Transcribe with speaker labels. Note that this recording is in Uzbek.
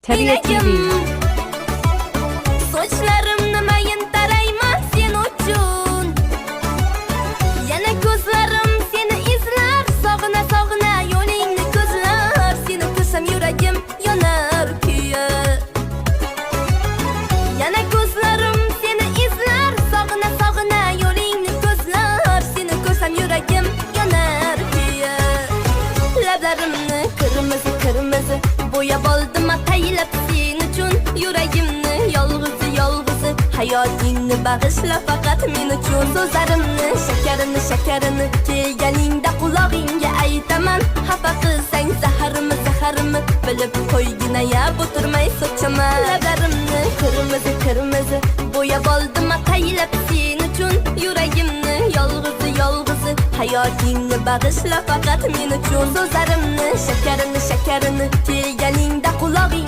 Speaker 1: Tabiat TV.
Speaker 2: Sochlarimni mayin tarayman sen uchun. Yana ko'zlarim seni izlar, sog'ina sog'ina yo'lingni ko'zlar. Seni ko'rsam yuragim yonar kuyib. Yana ko'zlarim seni izlar, sog'ina sog'ina yo'lingni ko'zlar. Seni ko'rsam yuragim yonar kuyib. Lablarimni kırmızı kırmızı bo'yab oldim ataylab sen uchun. Yuragimni yolg'izi yolg'izi hayotingni bag'ishla faqat men uchun. So'zlarimni shakarini shakarini kelganingda qulog'ingga aytaman. Xafa qilsang zaharimi zaharimi bilib qo'ygina ya o'tirmay sochaman. Lablarimni kırmızı kırmızı bo'yab oldim ataylab sen uchun. Yuragimni yolg'izi yolg'izi hayotingni bag'ishla faqat men uchun. So'zlarimni shakarini shakarini kelganingda qulog'ingga